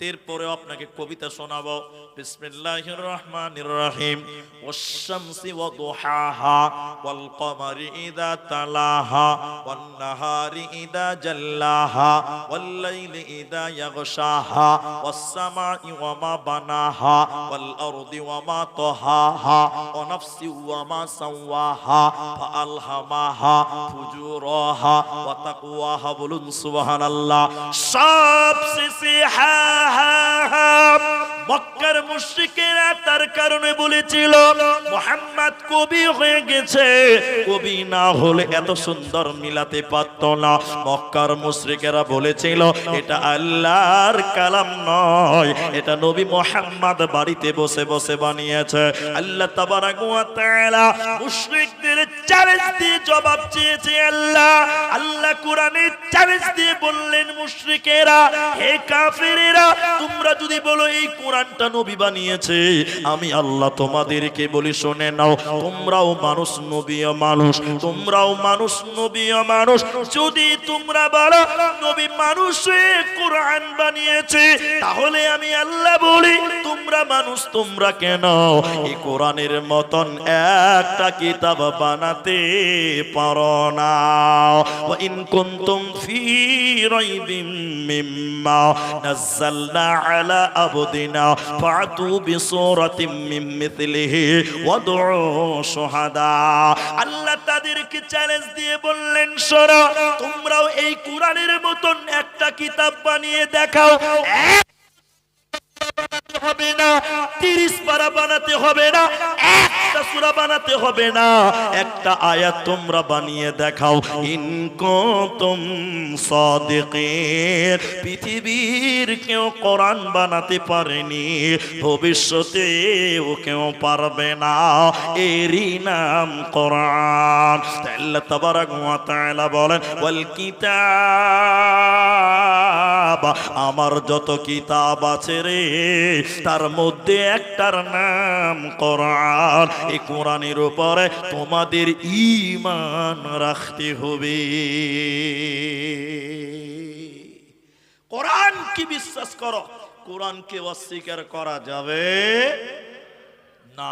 এরপরে আপনাকে কবিতা শোনাবো। বিসমিল্লাহির রহমানির রহিম। ওয়াশ-শামসি ওয়া দুহাহা ওয়াল কমারি ইযা তালাহা ওয়ান নাহারি ইযা জাল্লাহা ওয়াল লাইলি ইযা ইয়াগশাহা ওয়াস সামাই ওয়া মা বানাহা ওয়াল আরদি ওয়া মা তাহাহা ওয়া নাফসি ওয়া মা সাওয়াহা ফাআলহামাহা ফুজুরাহা ওয়া তাকওয়াহা। বলুন সুবহানাল্লাহ। সবশেষে হা হা হা মক্কার মুশরিকেরা তার কারণে বলেছিল মুহাম্মদ কবি হয়ে গেছে, কবি না হলে এত সুন্দর মিলাতে পারত না। মক্কার মুশরিকেরা বলেছিল এটা আল্লাহর কালাম নয়, এটা নবী মুহাম্মদ বাড়িতে বসে বসে বানিয়েছে। আল্লাহ তাবারাক ওয়া তাআলা মুশরিকদের চ্যালেঞ্জ দিয়ে জবাব চেয়েছে। আল্লাহ কোরআনে চ্যালেঞ্জ দিয়ে বললেন, মুশরিকেরা, হে কাফেরেরা, তোমরা যদি বলো এই কোরআনটা নবী বানিয়েছে, আমি আল্লাহ তোমাদেরকে বলি শুনে নাও, তোমরাও মানুষ নবীও মানুষ, তোমরাও মানুষ নবীও মানুষ। যদি তোমরা বলো নবী মানুষে কোরআন বানিয়েছে, তাহলে আমি আল্লাহ বলি তোমরা মানুষ, তোমরা কেন এই কোরআনের মতন একটা কিতাব বানাতে পারো না? ওয়া ইন কুনতুম ফি রাইবিম মিম্মা নাযালনা আলা আবদিনা ফাতু বিসূরাতিম মিন মিথলিহি ওয়াদউ শুহাদা। আল্লাহ তাদেরকে চ্যালেঞ্জ দিয়ে বললেন, শোনো, তোমরাও এই কোরআনের মতন একটা কিতাব বানিয়ে দেখাও। হবে না 30 পারা বানাতে হবে না, একটা সূরা বানাতে হবে না, একটা আয়াত তোমরা বানিয়ে দেখাও। ইন কুনতুম সাদিকিন। পৃথিবীর কেউ কোরআন বানাতে পারেনি, ভবিষ্যতেও কেউ পারবে না, এরই নাম কোরআন। আল্লাহ তাবারাক ওয়া তাআলা বলেন, ওয়াল কিতাব, আমার যত কিতাব আছে রে, তার মধ্যে একটার নাম কোরআন। এই কোরআনের উপরে তোমাদের ঈমান রাখতে হবে। কোরআন কি বিশ্বাস করো, কোরআনকে অস্বীকার করা যাবে